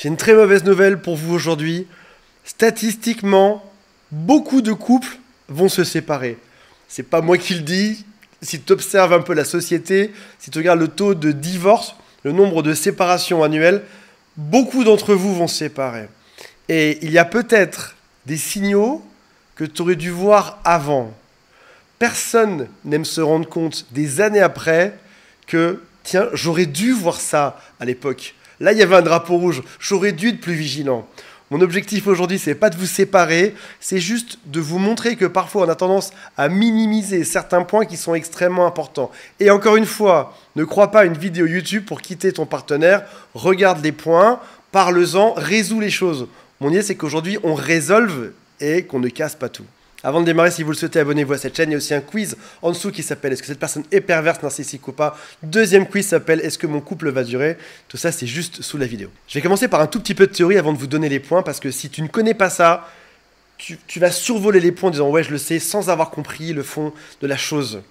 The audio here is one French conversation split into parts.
J'ai une très mauvaise nouvelle pour vous aujourd'hui. Statistiquement, beaucoup de couples vont se séparer. C'est pas moi qui le dis. Si tu observes un peu la société, si tu regardes le taux de divorce, le nombre de séparations annuelles, beaucoup d'entre vous vont se séparer. Et il y a peut-être des signaux que tu aurais dû voir avant. Personne n'aime se rendre compte des années après que, tiens, j'aurais dû voir ça à l'époque. Là, il y avait un drapeau rouge. J'aurais dû être plus vigilant. Mon objectif aujourd'hui, ce n'est pas de vous séparer, c'est juste de vous montrer que parfois on a tendance à minimiser certains points qui sont extrêmement importants. Et encore une fois, ne crois pas à une vidéo YouTube pour quitter ton partenaire. Regarde les points, parle-en, résous les choses. Mon idée, c'est qu'aujourd'hui, on résolve et qu'on ne casse pas tout. Avant de démarrer, si vous le souhaitez, abonnez-vous à cette chaîne. Il y a aussi un quiz en dessous qui s'appelle « Est-ce que cette personne est perverse, narcissique ou pas ?» Deuxième quiz s'appelle « Est-ce que mon couple va durer ?» Tout ça, c'est juste sous la vidéo. Je vais commencer par un tout petit peu de théorie avant de vous donner les points, parce que si tu ne connais pas ça, tu vas survoler les points en disant « Ouais, je le sais », sans avoir compris le fond de la chose.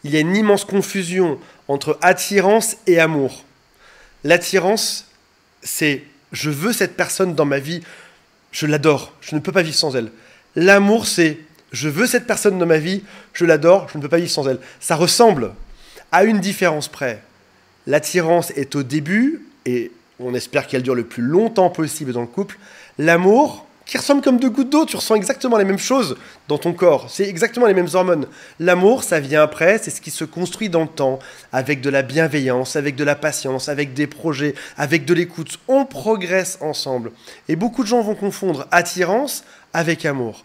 Il y a une immense confusion entre attirance et amour. L'attirance, c'est « Je veux cette personne dans ma vie, je l'adore, je ne peux pas vivre sans elle ». L'amour, c'est « Je veux cette personne dans ma vie, je l'adore, je ne peux pas vivre sans elle ». Ça ressemble à une différence près. L'attirance est au début, et on espère qu'elle dure le plus longtemps possible dans le couple. L'amour, qui ressemble comme deux gouttes d'eau, tu ressens exactement les mêmes choses dans ton corps, c'est exactement les mêmes hormones. L'amour, ça vient après, c'est ce qui se construit dans le temps, avec de la bienveillance, avec de la patience, avec des projets, avec de l'écoute. On progresse ensemble. Et beaucoup de gens vont confondre attirance avec amour.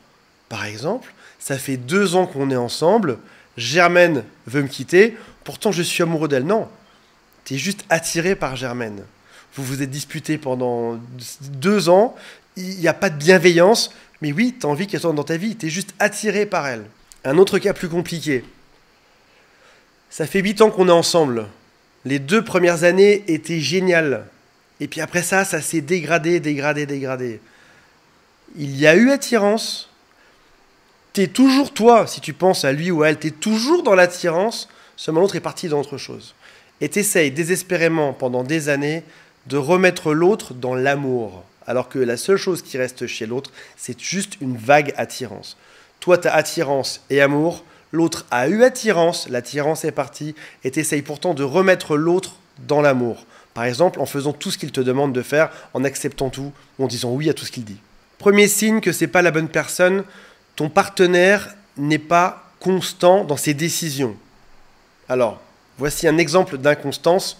Par exemple, ça fait 2 ans qu'on est ensemble, Germaine veut me quitter, pourtant je suis amoureux d'elle. Non, tu es juste attiré par Germaine. Vous vous êtes disputés pendant 2 ans, il n'y a pas de bienveillance, mais oui, tu as envie qu'elle soit dans ta vie, tu es juste attiré par elle. Un autre cas plus compliqué. Ça fait 8 ans qu'on est ensemble. Les 2 premières années étaient géniales. Et puis après ça, ça s'est dégradé. Il y a eu attirance. T'es toujours toi, si tu penses à lui ou à elle, t'es toujours dans l'attirance, seulement l'autre est parti dans autre chose. Et t'essayes désespérément pendant des années de remettre l'autre dans l'amour, alors que la seule chose qui reste chez l'autre, c'est juste une vague attirance. Toi, t'as attirance et amour, l'autre a eu attirance, l'attirance est partie, et t'essayes pourtant de remettre l'autre dans l'amour. Par exemple, en faisant tout ce qu'il te demande de faire, en acceptant tout, ou en disant oui à tout ce qu'il dit. Premier signe que c'est pas la bonne personne, ton partenaire n'est pas constant dans ses décisions. Alors, voici un exemple d'inconstance.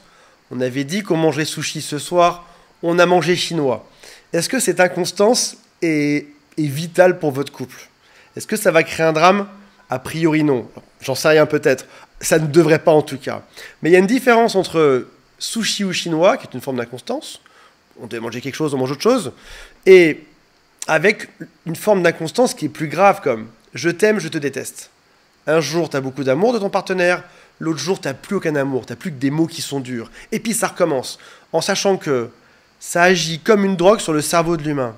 On avait dit qu'on mangeait sushi ce soir, on a mangé chinois. Est-ce que cette inconstance est vitale pour votre couple? Est-ce que ça va créer un drame? A priori non. J'en sais rien peut-être. Ça ne devrait pas en tout cas. Mais il y a une différence entre sushi ou chinois, qui est une forme d'inconstance. On devait manger quelque chose, on mange autre chose. Et avec une forme d'inconstance qui est plus grave, comme « je t'aime, je te déteste ». Un jour, tu as beaucoup d'amour de ton partenaire, l'autre jour, tu n'as plus aucun amour, tu n'as plus que des mots qui sont durs. Et puis ça recommence, en sachant que ça agit comme une drogue sur le cerveau de l'humain.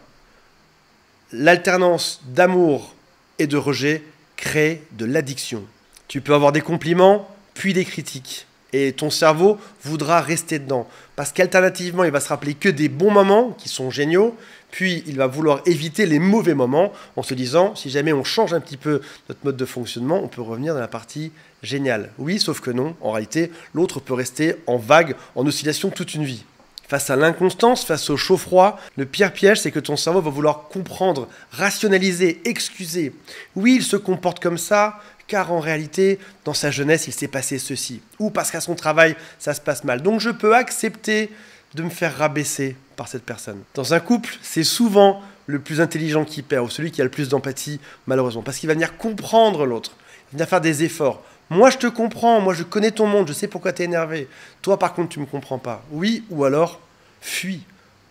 L'alternance d'amour et de rejet crée de l'addiction. Tu peux avoir des compliments, puis des critiques. Et ton cerveau voudra rester dedans. Parce qu'alternativement, il va se rappeler que des bons moments qui sont géniaux, puis il va vouloir éviter les mauvais moments en se disant, si jamais on change un petit peu notre mode de fonctionnement, on peut revenir dans la partie géniale. Oui, sauf que non, en réalité, l'autre peut rester en vague, en oscillation toute une vie. Face à l'inconstance, face au chaud-froid, le pire piège, c'est que ton cerveau va vouloir comprendre, rationaliser, excuser. Oui, il se comporte comme ça, car en réalité, dans sa jeunesse, il s'est passé ceci. Ou parce qu'à son travail, ça se passe mal. Donc je peux accepter de me faire rabaisser par cette personne. Dans un couple, c'est souvent le plus intelligent qui perd, ou celui qui a le plus d'empathie, malheureusement. Parce qu'il va venir comprendre l'autre, il va faire des efforts. Moi, je te comprends, moi, je connais ton monde, je sais pourquoi tu es énervé. Toi, par contre, tu ne me comprends pas. Oui, ou alors, fuis,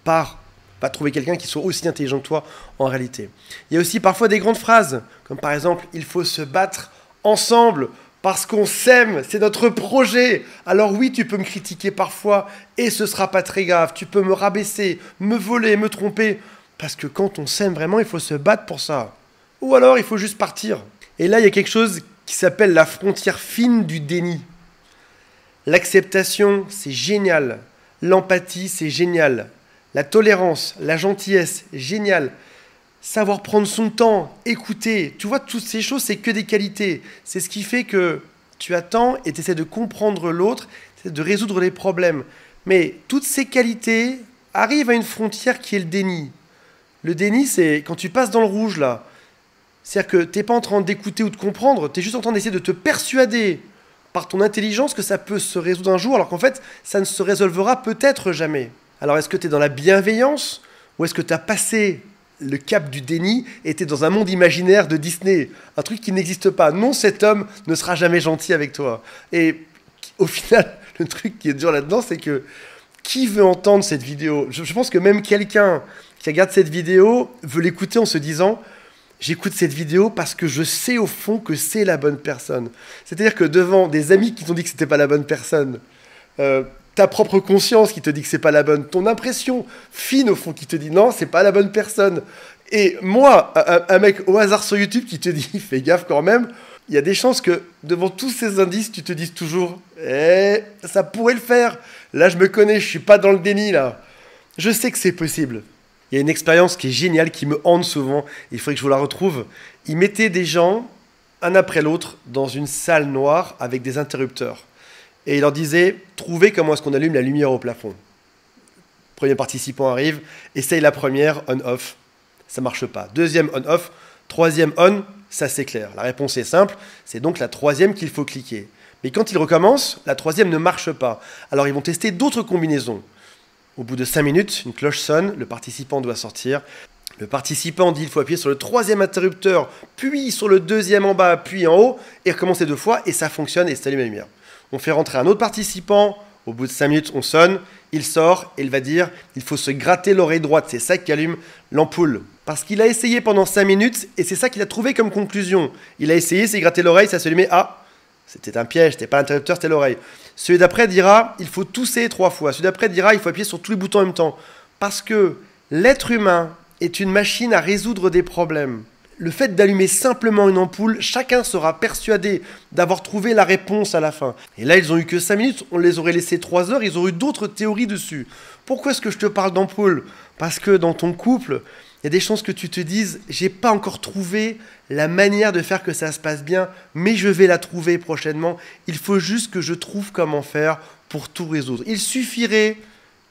pars. Va trouver quelqu'un qui soit aussi intelligent que toi en réalité. Il y a aussi parfois des grandes phrases, comme par exemple, il faut se battre ensemble parce qu'on s'aime, c'est notre projet. Alors oui, tu peux me critiquer parfois et ce ne sera pas très grave. Tu peux me rabaisser, me voler, me tromper. Parce que quand on s'aime vraiment, il faut se battre pour ça. Ou alors, il faut juste partir. Et là, il y a quelque chose qui s'appelle la frontière fine du déni. L'acceptation, c'est génial. L'empathie, c'est génial. La tolérance, la gentillesse, génial. Savoir prendre son temps, écouter. Tu vois, toutes ces choses, c'est que des qualités. C'est ce qui fait que tu attends et tu essaies de comprendre l'autre, de résoudre les problèmes. Mais toutes ces qualités arrivent à une frontière qui est le déni. Le déni, c'est quand tu passes dans le rouge, là. C'est-à-dire que tu n'es pas en train d'écouter ou de comprendre, tu es juste en train d'essayer de te persuader par ton intelligence que ça peut se résoudre un jour, alors qu'en fait, ça ne se résolvera peut-être jamais. Alors, est-ce que tu es dans la bienveillance ou est-ce que tu as passé le cap du déni et tu es dans un monde imaginaire de Disney, un truc qui n'existe pas? Non, cet homme ne sera jamais gentil avec toi. Et au final, le truc qui est dur là-dedans, c'est que qui veut entendre cette vidéo? Je pense que même quelqu'un qui regarde cette vidéo veut l'écouter en se disant « J'écoute cette vidéo parce que je sais au fond que c'est la bonne personne. » C'est-à-dire que devant des amis qui t'ont dit que c'était pas la bonne personne, ta propre conscience qui te dit que c'est pas la bonne, ton impression fine au fond qui te dit « Non, c'est pas la bonne personne. » Et moi, un mec au hasard sur YouTube qui te dit « Fais gaffe quand même », il y a des chances que devant tous ces indices, tu te dises toujours « Eh, ça pourrait le faire. Là, je me connais, je suis pas dans le déni, là. Je sais que c'est possible. » Il y a une expérience qui est géniale, qui me hante souvent, il faudrait que je vous la retrouve. Ils mettaient des gens, un après l'autre, dans une salle noire avec des interrupteurs. Et il leur disait, trouvez comment est-ce qu'on allume la lumière au plafond. Premier participant arrive, essaye la première, on-off, ça marche pas. Deuxième, on-off, troisième, on, ça s'éclaire. La réponse est simple, c'est donc la troisième qu'il faut cliquer. Mais quand ils recommencent, la troisième ne marche pas. Alors ils vont tester d'autres combinaisons. Au bout de 5 minutes, une cloche sonne, le participant doit sortir. Le participant dit qu'il faut appuyer sur le troisième interrupteur, puis sur le deuxième en bas, puis en haut, et recommencer 2 fois, et ça fonctionne, et ça allume la lumière. On fait rentrer un autre participant, au bout de 5 minutes, on sonne, il sort, et il va dire il faut se gratter l'oreille droite, c'est ça qui allume l'ampoule. Parce qu'il a essayé pendant 5 minutes, et c'est ça qu'il a trouvé comme conclusion. Il a essayé, s'est gratté l'oreille, ça s'allumait, ah, c'était un piège, c'était pas l'interrupteur, c'était l'oreille. Celui d'après dira, il faut tousser 3 fois. Celui d'après dira, il faut appuyer sur tous les boutons en même temps. Parce que l'être humain est une machine à résoudre des problèmes. Le fait d'allumer simplement une ampoule, chacun sera persuadé d'avoir trouvé la réponse à la fin. Et là, ils ont eu que 5 minutes, on les aurait laissés 3 heures, ils auraient eu d'autres théories dessus. Pourquoi est-ce que je te parle d'ampoule? Parce que dans ton couple, il y a des chances que tu te dises « J'ai pas encore trouvé la manière de faire que ça se passe bien, mais je vais la trouver prochainement. Il faut juste que je trouve comment faire pour tout résoudre. » Il suffirait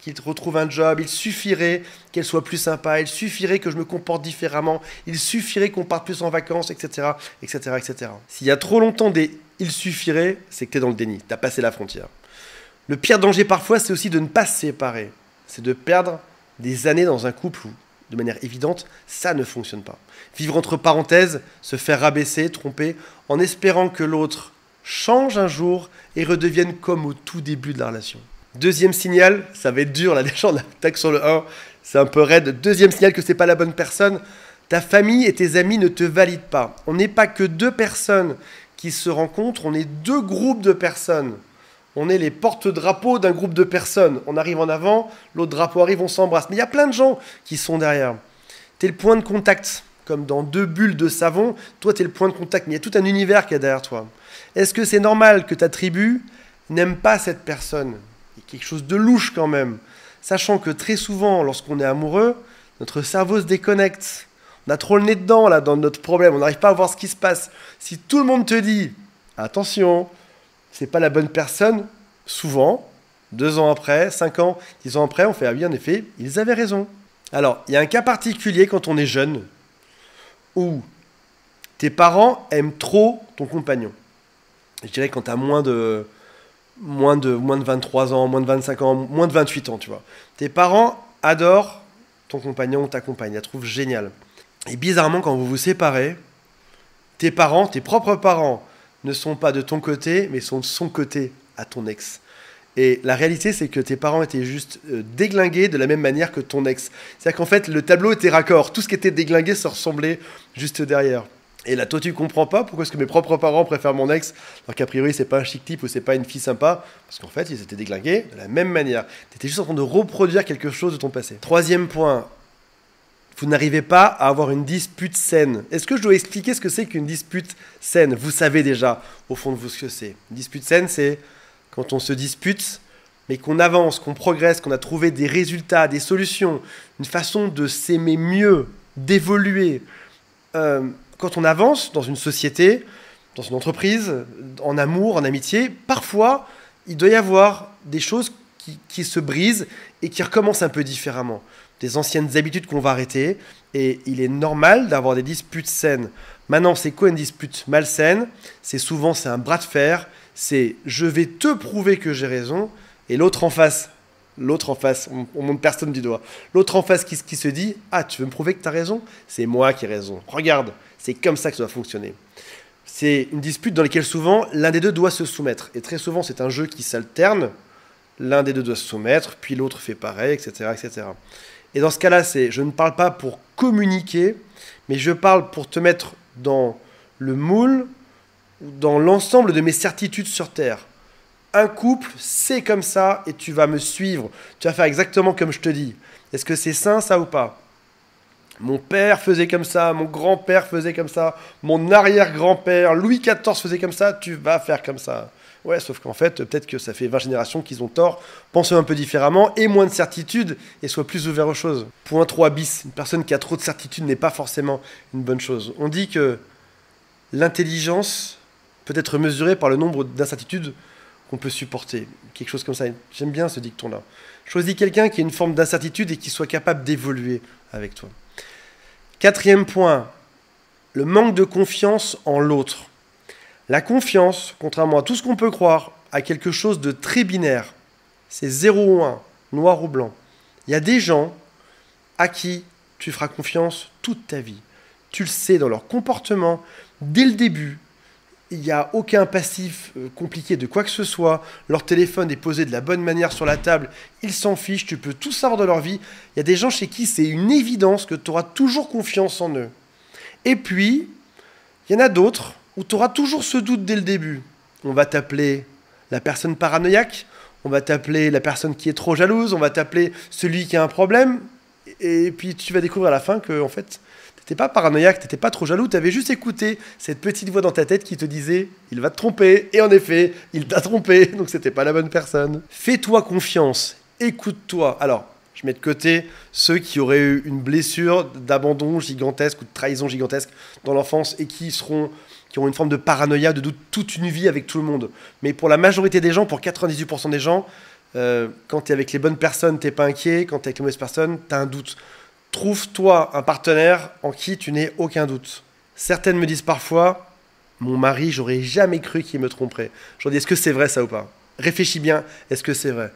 qu'il retrouve un job, il suffirait qu'elle soit plus sympa, il suffirait que je me comporte différemment, il suffirait qu'on parte plus en vacances, etc., etc., etc. S'il y a trop longtemps des « il suffirait », c'est que tu es dans le déni, tu as passé la frontière. Le pire danger parfois, c'est aussi de ne pas se séparer. C'est de perdre des années dans un couple où, de manière évidente, ça ne fonctionne pas. Vivre entre parenthèses, se faire rabaisser, tromper, en espérant que l'autre change un jour et redevienne comme au tout début de la relation. Deuxième signal, ça va être dur, là, les gens l'attaquent sur le 1, c'est un peu raide. Deuxième signal que c'est pas la bonne personne, ta famille et tes amis ne te valident pas. On n'est pas que 2 personnes qui se rencontrent, on est 2 groupes de personnes. On est les porte-drapeaux d'un groupe de personnes. On arrive en avant, l'autre drapeau arrive, on s'embrasse. Mais il y a plein de gens qui sont derrière. Tu es le point de contact, comme dans 2 bulles de savon. Toi, tu es le point de contact, mais il y a tout un univers qui est derrière toi. Est-ce que c'est normal que ta tribu n'aime pas cette personne? Il y a quelque chose de louche quand même. Sachant que très souvent, lorsqu'on est amoureux, notre cerveau se déconnecte. On a trop le nez dedans, là, dans notre problème. On n'arrive pas à voir ce qui se passe. Si tout le monde te dit « Attention !» c'est pas la bonne personne, souvent, 2 ans après, 5 ans, 10 ans après, on fait « Ah oui, en effet, ils avaient raison ». Alors, il y a un cas particulier quand on est jeune, où tes parents aiment trop ton compagnon. Je dirais quand tu as moins de 23 ans, moins de 25 ans, moins de 28 ans, tu vois. Tes parents adorent ton compagnon ou ta compagne, ils la trouvent géniale. Et bizarrement, quand vous vous séparez, tes parents, tes propres parents, ne sont pas de ton côté, mais sont de son côté à ton ex. Et la réalité, c'est que tes parents étaient juste déglingués de la même manière que ton ex. C'est-à-dire qu'en fait, le tableau était raccord. Tout ce qui était déglingué se ressemblait juste derrière. Et là, toi, tu comprends pas pourquoi est-ce que mes propres parents préfèrent mon ex, alors qu'a priori, c'est pas un chic type ou c'est pas une fille sympa, parce qu'en fait, ils étaient déglingués de la même manière. Tu étais juste en train de reproduire quelque chose de ton passé. Troisième point. Vous n'arrivez pas à avoir une dispute saine. Est-ce que je dois expliquer ce que c'est qu'une dispute saine? Vous savez déjà, au fond de vous, ce que c'est. Une dispute saine, c'est quand on se dispute, mais qu'on avance, qu'on progresse, qu'on a trouvé des résultats, des solutions, une façon de s'aimer mieux, d'évoluer. Quand on avance dans une société, dans une entreprise, en amour, en amitié, parfois, il doit y avoir des choses qui se brisent et qui recommencent un peu différemment. Des anciennes habitudes qu'on va arrêter, et il est normal d'avoir des disputes saines. Maintenant, c'est quoi une dispute malsaine? C'est un bras de fer, c'est je vais te prouver que j'ai raison, et l'autre en face, on monte personne du doigt, l'autre en face qui se dit, ah, tu veux me prouver que tu as raison? C'est moi qui ai raison. Regarde, c'est comme ça que ça doit fonctionner. C'est une dispute dans laquelle souvent, l'un des deux doit se soumettre. Et très souvent, c'est un jeu qui s'alterne, l'un des deux doit se soumettre, puis l'autre fait pareil, etc., etc. Et dans ce cas-là, je ne parle pas pour communiquer, mais je parle pour te mettre dans le moule, dans l'ensemble de mes certitudes sur Terre. Un couple, c'est comme ça, et tu vas me suivre. Tu vas faire exactement comme je te dis. Est-ce que c'est sain, ça ou pas? Mon père faisait comme ça, mon grand-père faisait comme ça, mon arrière-grand-père, Louis XIV faisait comme ça, tu vas faire comme ça. Ouais, sauf qu'en fait, peut-être que ça fait 20 générations qu'ils ont tort, pensent un peu différemment, et moins de certitude, et soient plus ouverts aux choses. Point 3 bis, une personne qui a trop de certitude n'est pas forcément une bonne chose. On dit que l'intelligence peut être mesurée par le nombre d'incertitudes qu'on peut supporter. Quelque chose comme ça. J'aime bien ce dicton-là. Choisis quelqu'un qui a une forme d'incertitude et qui soit capable d'évoluer avec toi. 4e point, le manque de confiance en l'autre. La confiance, contrairement à tout ce qu'on peut croire, a quelque chose de très binaire. C'est 0 ou 1, noir ou blanc. Il y a des gens à qui tu feras confiance toute ta vie. Tu le sais dans leur comportement, dès le début. Il n'y a aucun passif compliqué de quoi que ce soit. Leur téléphone est posé de la bonne manière sur la table. Ils s'en fichent, tu peux tout savoir de leur vie. Il y a des gens chez qui c'est une évidence que tu auras toujours confiance en eux. Et puis, il y en a d'autres où tu auras toujours ce doute dès le début. On va t'appeler la personne paranoïaque, on va t'appeler la personne qui est trop jalouse, on va t'appeler celui qui a un problème. Et puis tu vas découvrir à la fin que, en fait, t'étais pas paranoïaque, t'étais pas trop jaloux, t'avais juste écouté cette petite voix dans ta tête qui te disait « il va te tromper ». Et en effet, il t'a trompé, donc c'était pas la bonne personne. Fais-toi confiance, écoute-toi. Alors, je mets de côté ceux qui auraient eu une blessure d'abandon gigantesque ou de trahison gigantesque dans l'enfance et qui ont une forme de paranoïa, de doute toute une vie avec tout le monde. Mais pour la majorité des gens, pour 98% des gens, quand t'es avec les bonnes personnes, t'es pas inquiet. Quand t'es avec les mauvaises personnes, t'as un doute. Trouve-toi un partenaire en qui tu n'aies aucun doute. Certaines me disent parfois, mon mari, j'aurais jamais cru qu'il me tromperait. Je leur dis, est-ce que c'est vrai ça ou pas? Réfléchis bien, est-ce que c'est vrai?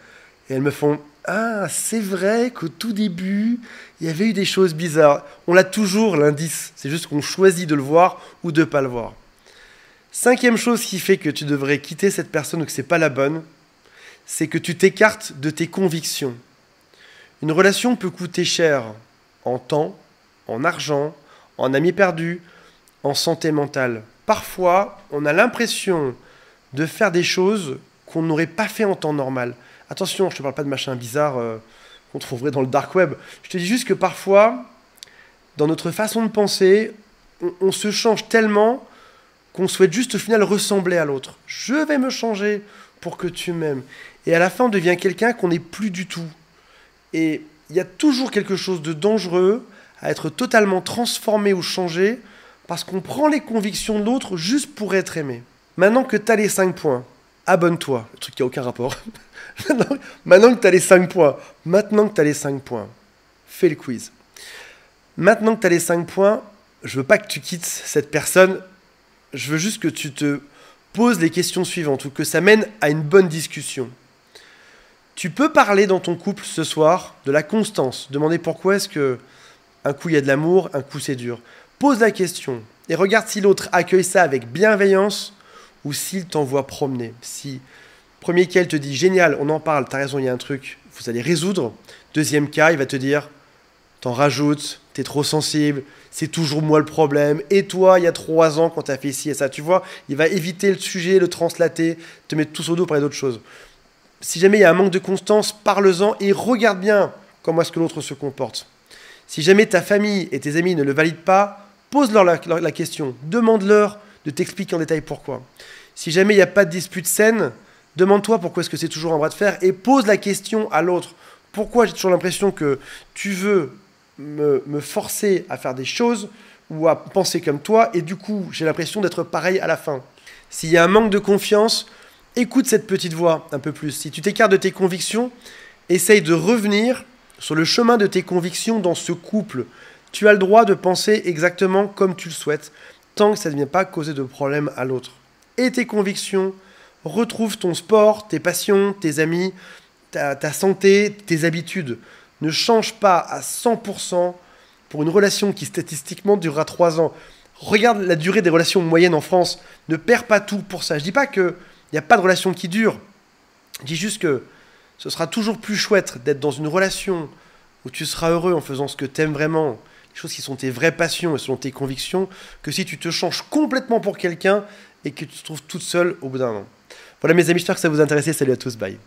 Et elles me font, ah, c'est vrai qu'au tout début, il y avait eu des choses bizarres. On a toujours l'indice, c'est juste qu'on choisit de le voir ou de ne pas le voir. 5e chose qui fait que tu devrais quitter cette personne ou que ce n'est pas la bonne, c'est que tu t'écartes de tes convictions. Une relation peut coûter cher en temps, en argent, en amis perdus, en santé mentale. Parfois, on a l'impression de faire des choses qu'on n'aurait pas fait en temps normal. Attention, je ne te parle pas de machin bizarre qu'on trouverait dans le dark web. Je te dis juste que parfois, dans notre façon de penser, on se change tellement qu'on souhaite juste au final ressembler à l'autre. Je vais me changer pour que tu m'aimes. Et à la fin, on devient quelqu'un qu'on n'est plus du tout. Et il y a toujours quelque chose de dangereux à être totalement transformé ou changé parce qu'on prend les convictions de l'autre juste pour être aimé. Maintenant que tu as les 5 points, abonne-toi. Le truc qui n'a aucun rapport. Maintenant que tu as les 5 points, fais le quiz. Maintenant que tu as les 5 points, je veux pas que tu quittes cette personne. Je veux juste que tu te poses les questions suivantes ou que ça mène à une bonne discussion. Tu peux parler dans ton couple ce soir de la constance. Demander pourquoi est-ce que un coup il y a de l'amour, un coup c'est dur. Pose la question et regarde si l'autre accueille ça avec bienveillance ou s'il t'envoie promener. Si premier cas, il te dit « Génial, on en parle, t'as raison, il y a un truc, vous allez résoudre ». Deuxième cas, il va te dire « T'en rajoutes, t'es trop sensible, c'est toujours moi le problème. Et toi, il y a 3 ans, quand t'as fait ci et ça. » Tu vois, il va éviter le sujet, le translater, te mettre tout sur le dos, parler d'autre chose. Si jamais il y a un manque de constance, parle-en et regarde bien comment est-ce que l'autre se comporte. Si jamais ta famille et tes amis ne le valident pas, pose-leur la question. Demande-leur de t'expliquer en détail pourquoi. Si jamais il n'y a pas de dispute saine, Demande-toi pourquoi est-ce que c'est toujours un bras de fer et pose la question à l'autre. Pourquoi j'ai toujours l'impression que tu veux me forcer à faire des choses ou à penser comme toi et du coup j'ai l'impression d'être pareil à la fin. S'il y a un manque de confiance, écoute cette petite voix un peu plus. Si tu t'écartes de tes convictions, essaye de revenir sur le chemin de tes convictions dans ce couple. Tu as le droit de penser exactement comme tu le souhaites, tant que ça ne vient pas causer de problème à l'autre. Et tes convictions, retrouve ton sport, tes passions, tes amis, ta santé, tes habitudes. Ne change pas à 100% pour une relation qui statistiquement durera 3 ans. Regarde la durée des relations moyennes en France. Ne perds pas tout pour ça. Je ne dis pas qu'il n'y a pas de relation qui dure. Je dis juste que ce sera toujours plus chouette d'être dans une relation où tu seras heureux en faisant ce que tu aimes vraiment, les choses qui sont tes vraies passions et selon tes convictions, que si tu te changes complètement pour quelqu'un et que tu te trouves toute seule au bout d'un moment. Voilà mes amis, j'espère que ça vous a intéressé. Salut à tous, bye.